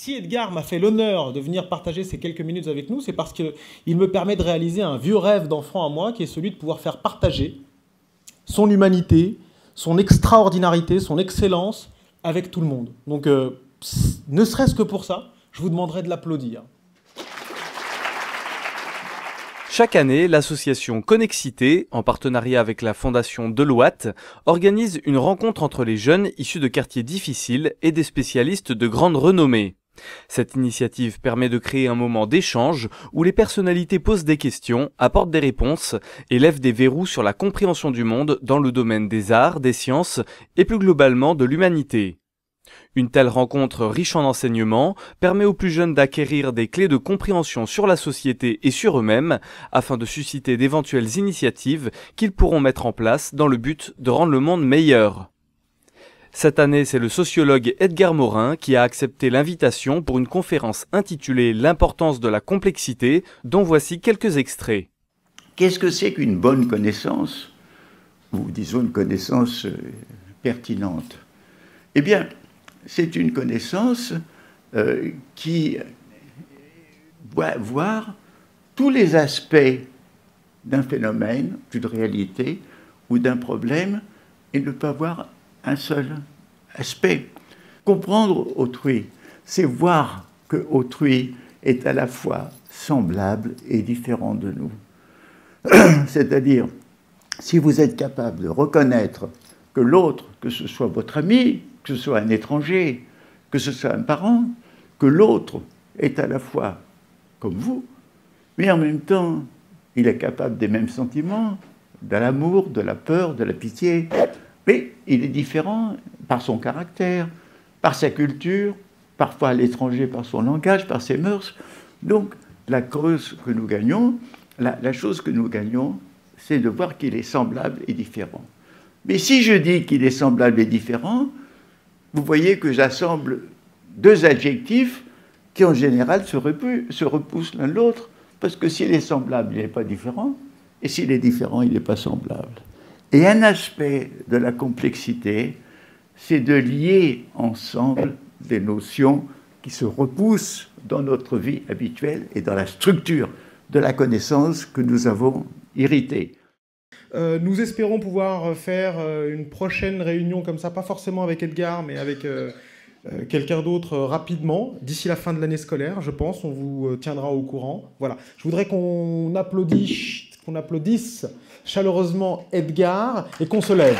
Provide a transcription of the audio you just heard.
Si Edgar m'a fait l'honneur de venir partager ces quelques minutes avec nous, c'est parce qu'il me permet de réaliser un vieux rêve d'enfant à moi, qui est celui de pouvoir faire partager son humanité, son extraordinarité, son excellence avec tout le monde. Donc, ne serait-ce que pour ça, je vous demanderai de l'applaudir. Chaque année, l'association Connexité, en partenariat avec la fondation Deloitte, organise une rencontre entre les jeunes issus de quartiers difficiles et des spécialistes de grande renommée. Cette initiative permet de créer un moment d'échange où les personnalités posent des questions, apportent des réponses et lèvent des verrous sur la compréhension du monde dans le domaine des arts, des sciences et plus globalement de l'humanité. Une telle rencontre riche en enseignements permet aux plus jeunes d'acquérir des clés de compréhension sur la société et sur eux-mêmes afin de susciter d'éventuelles initiatives qu'ils pourront mettre en place dans le but de rendre le monde meilleur. Cette année, c'est le sociologue Edgar Morin qui a accepté l'invitation pour une conférence intitulée « L'importance de la complexité » dont voici quelques extraits. Qu'est-ce que c'est qu'une bonne connaissance, ou disons une connaissance pertinente? Eh bien, c'est une connaissance qui doit voir tous les aspects d'un phénomène, d'une réalité ou d'un problème et ne pas voir un seul aspect. Comprendre autrui, c'est voir que autrui est à la fois semblable et différent de nous. C'est-à-dire, si vous êtes capable de reconnaître que l'autre, que ce soit votre ami, que ce soit un étranger, que ce soit un parent, que l'autre est à la fois comme vous, mais en même temps, il est capable des mêmes sentiments, de l'amour, de la peur, de la pitié, mais il est différent par son caractère, par sa culture, parfois à l'étranger par son langage, par ses mœurs. Donc, la chose que nous gagnons, c'est de voir qu'il est semblable et différent. Mais si je dis qu'il est semblable et différent, vous voyez que j'assemble deux adjectifs qui, en général, se repoussent l'un l'autre, parce que s'il est semblable, il n'est pas différent, et s'il est différent, il n'est pas semblable. Et un aspect de la complexité, c'est de lier ensemble des notions qui se repoussent dans notre vie habituelle et dans la structure de la connaissance que nous avons héritée. Nous espérons pouvoir faire une prochaine réunion comme ça, pas forcément avec Edgar, mais avec quelqu'un d'autre rapidement, d'ici la fin de l'année scolaire, je pense. On vous tiendra au courant. Voilà. Je voudrais qu'on applaudisse chaleureusement Edgar et qu'on se lève.